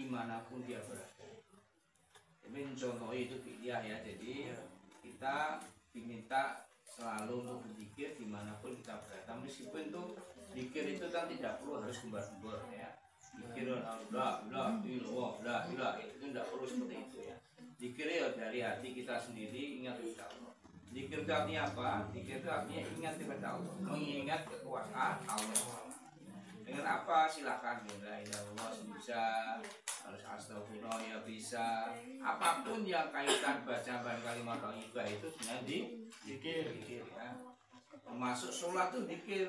dimanapun dia berada. Ini contoh itu fi'liyah ya. Jadi kita diminta selalu untuk berzikir dimanapun kita berada. Meskipun itu zikir itu kan tidak perlu harus gembar-gembor ya. Zikir la ilah itu tidak perlu seperti itu ya. Zikir ya dari hati kita sendiri, ingat kepada Allah. Zikir itu artinya apa? Zikir itu artinya ingat kepada Allah, mengingat kekuasaan Allah. Dengan apa? Silakan la ilaha illallah bisa, harus astagfirullah ya bisa. Apapun yang kaitan bacaan kalimat thayyibah itu dengan zikir ya. Termasuk sholat itu zikir,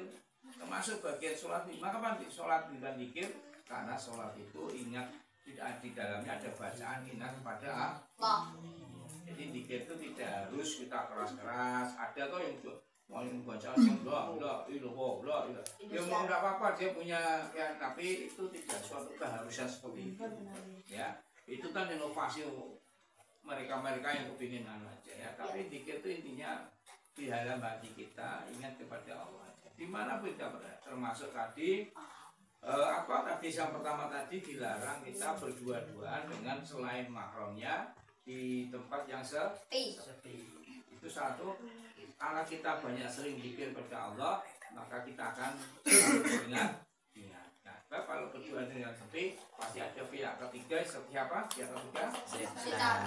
termasuk bagian sholat. Maka apa? Sholat bukan zikir, karena sholat itu ingat tidak di dalamnya ada bacaan ingat kepada Allah. Jadi zikir itu tidak harus kita keras-keras. Ada kok yang mau membaca la ya mau tidak apa-apa dia punya ya, tapi itu tidak suatu keharusan seperti itu ya. Itu kan inovasi mereka yang kepingin aja ya. Tapi zikir itu intinya di dalam hati kita ingat kepada Allah dimanapun kita berada. Termasuk tadi tadi yang pertama tadi dilarang kita berdua-duaan dengan selain mahramnya di tempat yang sepi. Itu satu. Karena kita banyak sering zikir kepada Allah, maka kita akan ingat. Nah, kalau kedua dengan sepi, pasti ada pihak ketiga. Seperti apa? Pihak ketiga? Setan.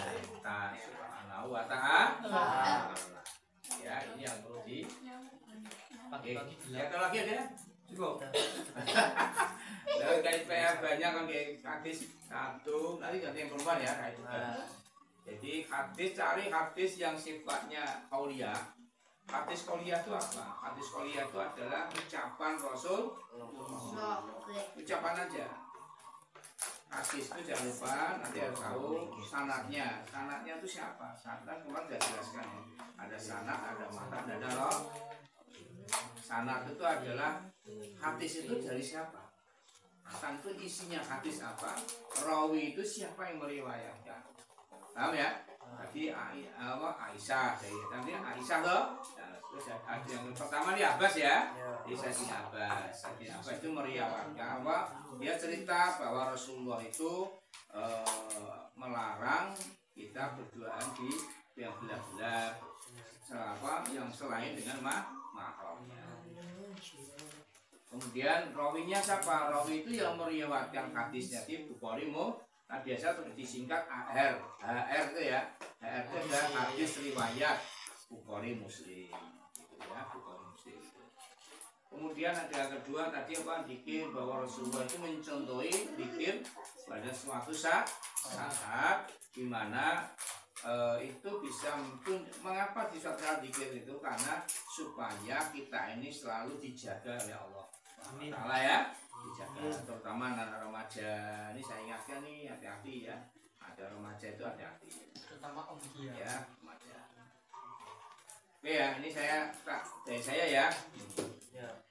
Subhanahu wa ta'ala. Ya, ini yang perlu di. Oke, ya lagi ada ya? Cukup. Lalu kayak PR banyak kan kayak hadis satu, nanti ganti yang perempuan ya kayak itu. Jadi hadis, cari hadis yang sifatnya qauliyah. Hadis qauliyah itu apa? Hadis qauliyah itu adalah ucapan Rasul. Ucapan aja. Hadis itu jangan lupa nanti harus tahu sanadnya. Sanadnya itu siapa? Sanad Quran sudah jelaskan. Ada sanad, ada matan, ada roh. Sanad itu adalah hadis itu dari siapa? Matan itu isinya hadis apa? Rawi itu siapa yang meriwayatkan? Paham ya? Tadi Aisyah, nanti Aisyah loh. Terus ada yang pertama di Abbas ya. Sayyidina Abbas. Sayyidina Abbas itu meriwayatkan bahwa dia cerita bahwa Rasulullah itu melarang kita berduaan di yang gelap-gelap. Yang selain dengan mahramnya. Kemudian rawinya siapa? Rawi itu yang meriwayatkan hadisnya di Bukhari Nah biasa tuh disingkat HR itu ya. HR itu adalah hadis riwayat Bukhari Muslim gitu ya, Bukhari Muslim. Kemudian ada yang kedua tadi apa? Zikir, bahwa Rasulullah itu mencontohi zikir pada suatu saat di mana itu bisa mengapa di suatu saat zikir itu karena supaya kita ini selalu dijaga oleh Allah Ta'ala ya. Dijaga, terutama anak remaja. Ini saya ingatkan nih, hati-hati ya. Ada remaja itu hati-hati. Terutama om dia. Ya, remaja. Oke ya, ini dari saya ya.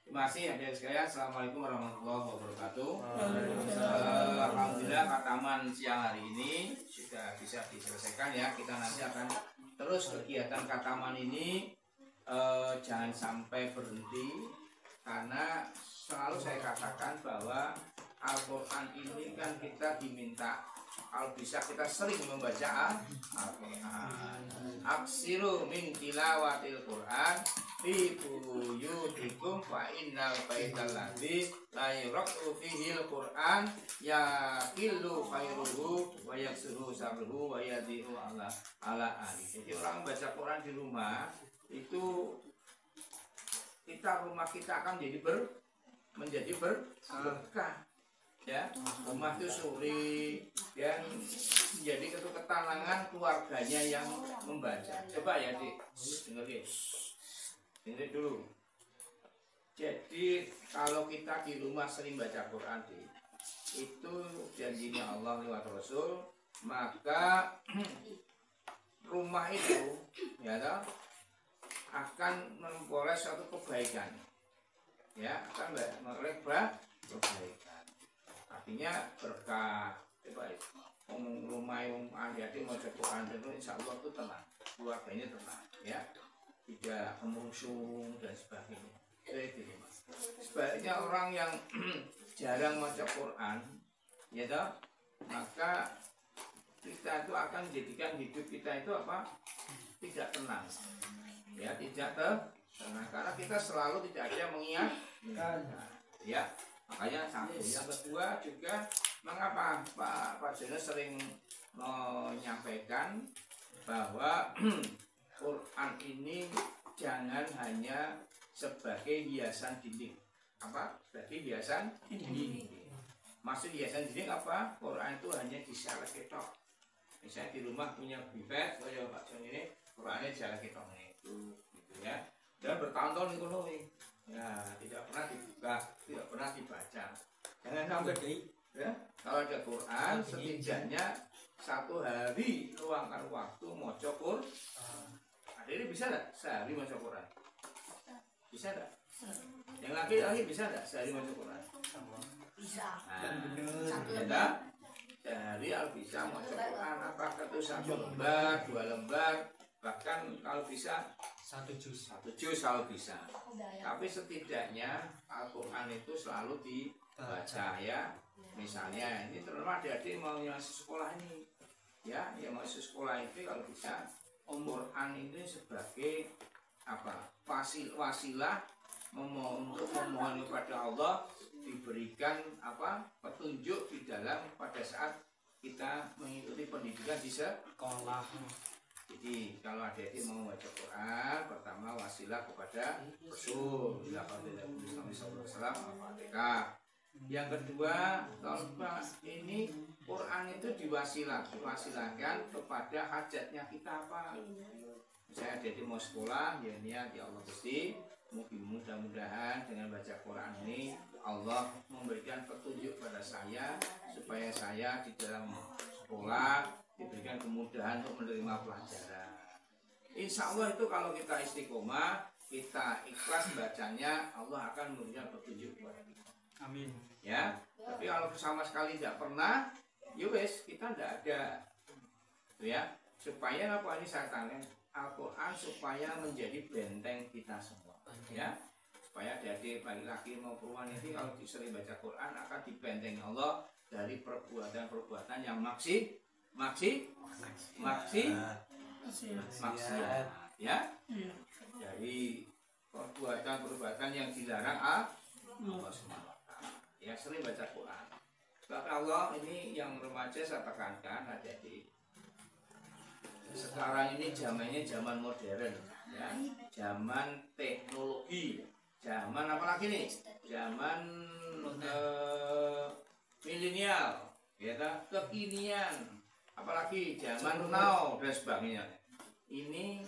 Terima kasih adik sekalian. Assalamualaikum warahmatullahi wabarakatuh. Alhamdulillah khataman siang hari ini sudah bisa diselesaikan ya. Kita nanti akan terus kegiatan khataman ini. Jangan sampai berhenti karena selalu saya katakan bahwa Al-Quran ini kan kita diminta kalau bisa kita sering membaca Al-Quran. Aksiru min tilawatil Quran fi buyutikum fa innal baital ladzi la yuraqu fihi al-Quran yaqillu khairuhu wa yaksuru sabruhu wa yadihu ala ali. Jadi orang baca Quran di rumah itu rumah kita akan menjadi berkah ya. Rumah itu suri dan menjadi ketenangan keluarganya yang membaca. Coba ya Dik, dengerin dulu. Jadi kalau kita di rumah sering baca Quran Dik, itu janjinya Allah lewat Rasul, maka rumah itu ya akan memperoleh suatu kebaikan. Ya, akan memperoleh kebaikan. Artinya berkah. Rumah yang adik-adik mau Quran itu insya Allah itu tenang, keluarganya tenang, ya, tidak kemusung dan sebagainya. Jadi sebaiknya orang yang jarang baca Quran, ya toh, maka kita itu akan menjadikan hidup kita itu apa? Tidak tenang. Ya, tidak tenang karena kita selalu tidak ada yang mengingatkan. Ya, makanya satu. Yang kedua juga mengapa Pak Jono sering menyampaikan bahwa Quran ini jangan hanya sebagai hiasan dinding. Apa? Sebagai hiasan dinding. Maksud hiasan dinding apa? Quran itu hanya disaleh ketok. Misalnya di rumah punya bibet, kayak Pak Jon ini, Qurannya disaleh ketoknya itu, gitu ya. Dan bertahun-tahun itu loh, ya tidak pernah dibuka, tidak pernah dibaca. Jangan sampai, ya. Kalau ada Quran, setidaknya satu hari luangkan waktu mau Quran. Adik bisa enggak sehari baca Quran? Bisa enggak? Yang laki-laki bisa enggak sehari baca Quran? Bisa. Nah, sehari bisa baca Quran apakah itu 1 lembar, 2 lembar, bahkan kalau bisa 1 juz kalau bisa. Tapi setidaknya Al-Quran itu selalu dibaca ya. Misalnya ini terutama adik-adik mau masuk sekolah ini, ya, yang masuk sekolah itu kalau bisa Quran ini sebagai apa? Wasilah untuk memohon kepada Allah diberikan apa? Petunjuk di dalam pada saat kita mengikuti pendidikan di sekolah. Jadi kalau adik-adik mau baca Quran, pertama wasilah kepada Rasul, Nabi sallallahu alaihi wasallam, Al-Fatihah. Yang kedua, kalau ini Quran itu diwasilahkan kepada hajatnya kita apa? Misalnya adik-adik mau sekolah, ya niat ya Allah Gusti, mudah-mudahan dengan baca Quran ini Allah memberikan petunjuk pada saya supaya saya di dalam sekolah diberikan kemudahan untuk menerima pelajaran. Insya Allah itu kalau kita istiqomah, kita ikhlas bacanya, Allah akan memberikan petunjuk kepada kita. Amin. Ya, tapi kalau sama sekali tidak pernah, yowes kita tidak ada, ya. Supaya apa ini saya tanya Al-Quran supaya menjadi benteng kita semua, ya. Supaya adik laki-laki mau wanita kalau sering baca Quran akan dibentengi Allah dari perbuatan-perbuatan yang maksiat, ya. Dari perbuatan-perbuatan yang dilarang Allah SWT. Ya, sering baca Quran. Sebab Allah ini yang remaja saya tekankan adik-adik. Sekarang ini zamannya zaman modern, ya, zaman teknologi, zaman apa lagi nih? Zaman milenial, ya, kekinian, apalagi zaman now dan sebagainya. Ini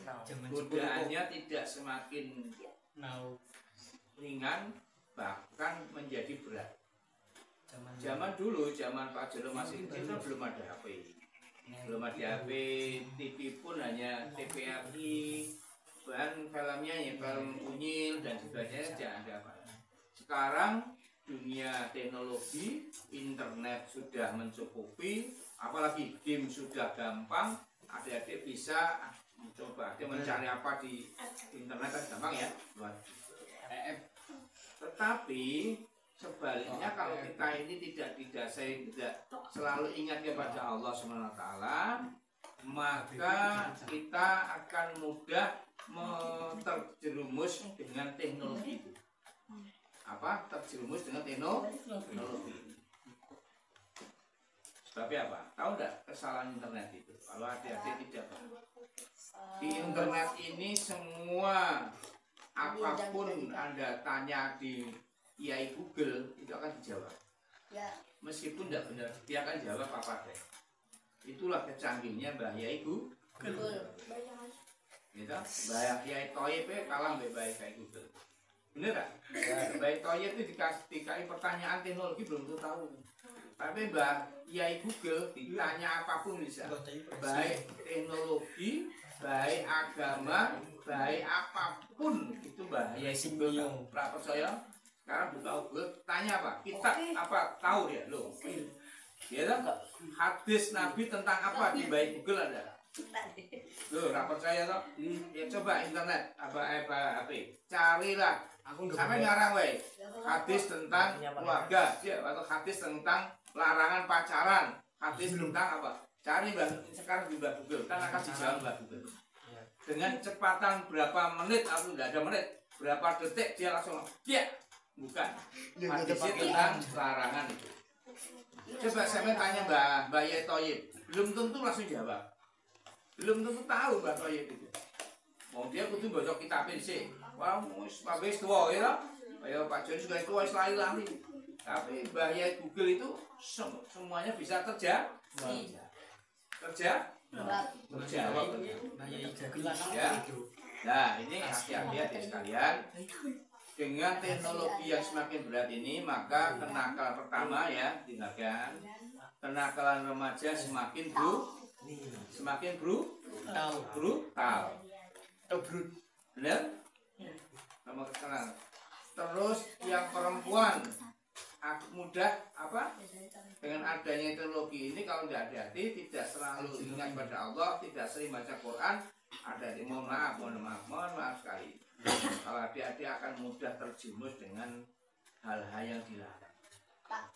godaannya tidak semakin ringan, bahkan menjadi berat. Zaman dulu, zaman Pak Jono masih kecil kan belum ada HP. Belum ada HP, TV pun hanya TVRI, bahan filmnya ya film unyil dan sebagainya tidak ada apa. Sekarang dunia teknologi, internet sudah mencukupi, apalagi game sudah gampang, adik-adik bisa mencoba mencari apa di internet kan gampang ya. Tetapi sebaliknya kalau kita ini tidak didasari, tidak selalu ingat kepada Allah SWT, maka kita akan mudah terjerumus dengan teknologi itu. Apa? Terjerumus dengan teknologi. Sebabnya apa? Tahu nggak kesalahan internet itu? Kalau adik-adik tidak tahu. Di internet ini semua apapun Anda tanya di Kiai Google itu akan dijawab. Meskipun tidak benar, dia akan jawab apa deh. Itulah kecanggihnya Mbah Yai Google. Gitu? Mbah Yai Toyib kalah Mbah Yai Google. Bener tak? Mbah Yai Toyib itu dikasih pertanyaan teknologi belum tentu tahu. Tapi Mbah Yai Google ditanya apapun bisa. Baik teknologi, baik agama, baik apapun itu Mbah Yai Google. Berapa percaya? Sekarang buka Google, tanya apa? Kita apa? Tahu dia loh. Ya kan? Hadis Nabi tentang apa di baik Google ada? Loh, nggak percaya toh? Ya coba internet apa HP, carilah. Sampai ngarang hadis tentang keluarga, ya, atau hadis tentang larangan pacaran, hadis tentang apa? Cari sekarang di Mbak Google, kan akan dijawab Mbak Google. Dengan kecepatan berapa menit atau tidak ada menit, berapa detik dia langsung bukan. Hadisnya tentang larangan itu. Coba saya tanya Mbak Yetoyib, belum tentu langsung jawab. Belum tentu tahu Mbak Toyib itu. Mau dia kudu baca kitabnya sih. Wah, wis tua ya. Kayak Pak Joni juga tua lari. Tapi bahaya Google itu semuanya bisa terjawab. Ya. Nah, ini hati-hati ya sekalian. Dengan teknologi yang semakin berat ini, maka kenakalan pertama ya, tinggalkan. Kenakalan remaja semakin brutal. Benar? Nomor kenal. Terus yang perempuan mudah apa? Dengan adanya teknologi ini kalau tidak hati-hati, tidak selalu ingat pada Allah, tidak sering baca Quran, mohon maaf sekali. Kalau adik-adik akan mudah terjerumus dengan hal-hal yang dilarang. Pak,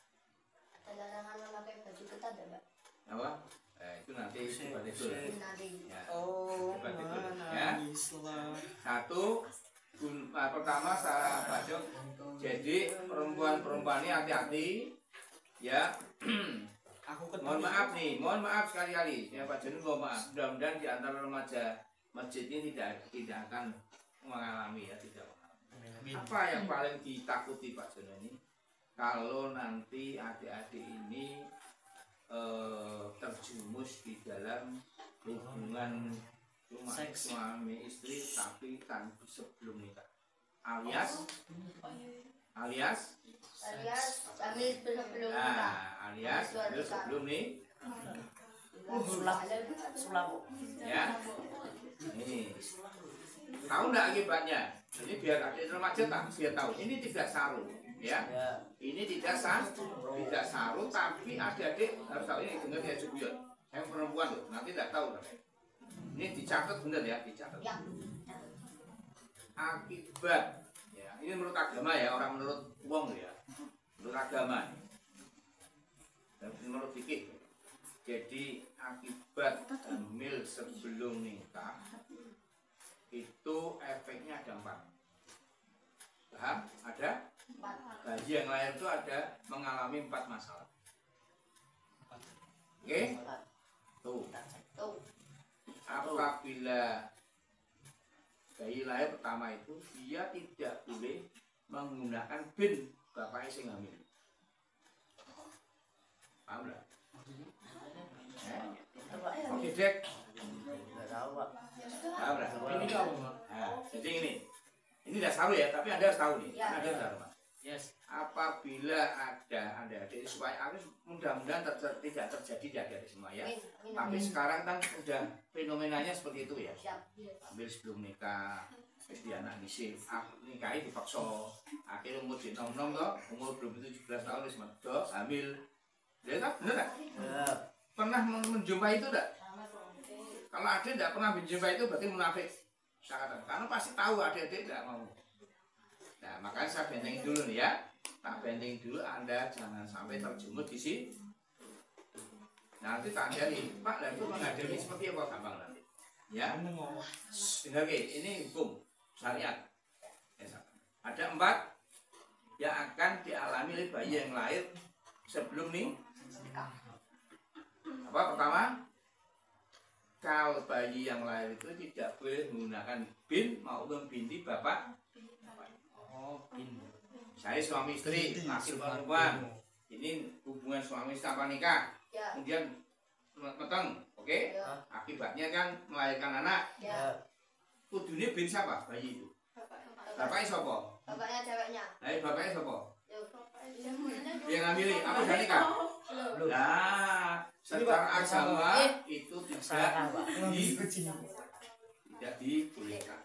ada larangan memakai baju ketat ya, Pak? Apa? Itu nanti coba tidur. Ya. Coba tidur. Ya. Satu, pertama saya baca. Jadi perempuan ini hati-hati. Ya. Mohon maaf sekali-kali. Ya Pak Joni mohon maaf. Mudah-mudahan di antara remaja masjid ini tidak akan mengalami ya, tidak mengalami. Apa yang paling ditakuti Pak Joni ini? Kalau nanti adik-adik ini terjumus di dalam hubungan cuma suami istri tapi kan sebelum nikah, alias sambil sebelum nikah, alias sebelum nih sulap ya. Ini tahu nggak akibatnya? Ini biar adik remaja biar tahu. Ini tidak saru ya. Ini tidak saru, tapi adik-adik harus tahu ini dengar ya Jubion. Yang perempuan loh, nanti tidak tahu. Ini dicatat benar ya, dicatat. Akibat, ya ini menurut agama ya, orang menurut uang ya, menurut agama dan menurut fikih. Jadi akibat hamil sebelum nikah itu efeknya ada 4. Paham? Ada? Bayi yang lahir itu ada mengalami 4 masalah. Oke? Tuh. Apabila bayi lahir pertama itu dia tidak boleh menggunakan bin bapaknya sing hamil. Paham nggak? Oke Dek. Nggak tahu Pak. Paham nggak? Jadi ini tidak saru ya, tapi Anda harus tahu nih. Anda harus tahu Mas. Yes. Apabila ada adik supaya harus mudah-mudahan tidak terjadi di adik semua ya. Tapi sekarang kan udah fenomenanya seperti itu ya. Ambil sebelum nikah, terus dia anak ngisi, nikahi dipaksa, akhirnya umur di nom-nom toh, umur belum 17 tahun wis medok, hamil. Ya kan, bener tak? Pernah menjumpai itu tak? Kalau adik tidak pernah menjumpai itu berarti munafik. Karena pasti tahu adik-adik tidak mau. Nah, makanya saya bentengin dulu nih ya. Tak bentengin dulu, Anda jangan sampai terjumus di sini. Nanti tak jadi, Pak, dan itu menghadapi seperti apa gampang nanti. Ya, dengar ini hukum syariat. Ada 4 yang akan dialami oleh bayi yang lahir sebelum nih. Apa pertama? Kalau bayi yang lahir itu tidak boleh menggunakan bin maupun binti bapak. Bin. Saya suami istri, laki perempuan. Ini hubungan suami istri tanpa nikah. Kemudian meteng, oke? Akibatnya kan melahirkan anak. Kudunya bin siapa bayi itu? Bapaknya siapa? Bapaknya ceweknya. Bapaknya siapa? Yang ngambil apa udah nikah? Nah, secara agama itu tidak dibolehkan.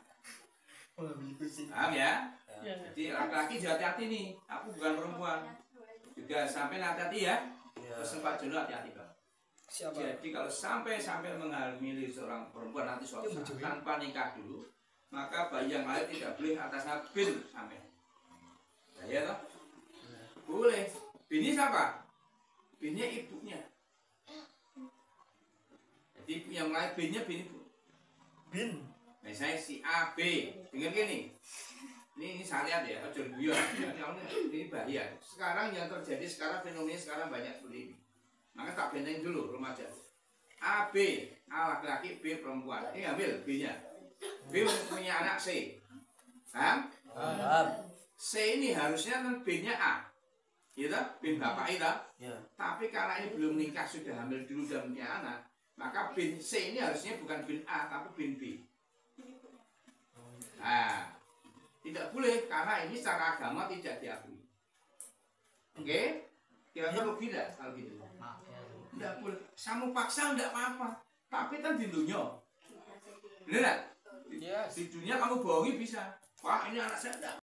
Paham ya? Jadi laki-laki hati-hati nih. Aku bukan perempuan. Juga sampai hati-hati ya. Sempat dulu hati-hati Bang. Jadi kalau sampai menghamili seorang perempuan nanti suatu saat tanpa nikah dulu, maka bayi yang lahir tidak boleh atasnya bin sampai. Ya toh? Boleh. Bini siapa? Bini ibunya. Jadi yang mulai B-nya bin Ibu. Bin. Misalnya si A, B. Dengar gini. Ini saya lihat ya, ojo guyon. Ini bahaya. Sekarang yang terjadi fenomena sekarang banyak seperti ini. Maka tak benteng dulu remaja. A, B, A laki-laki, B perempuan. Ini ambil B-nya. B punya anak C. Paham? C ini harusnya kan B-nya A. Gitu? Bin bapak itu. Ya. Tapi karena ini belum nikah, sudah hamil dulu dan punya anak, maka bin C ini harusnya bukan bin A, tapi bin B. Nah, tidak boleh karena ini secara agama tidak diakui. Oke? Kira-kira rugi tidak kalau gitu? Tidak boleh. Kamu paksa tidak apa-apa. Tapi kan di dunia. Benar? Yes. Di dunia kamu bohongi bisa. Wah, ini anak saya tidak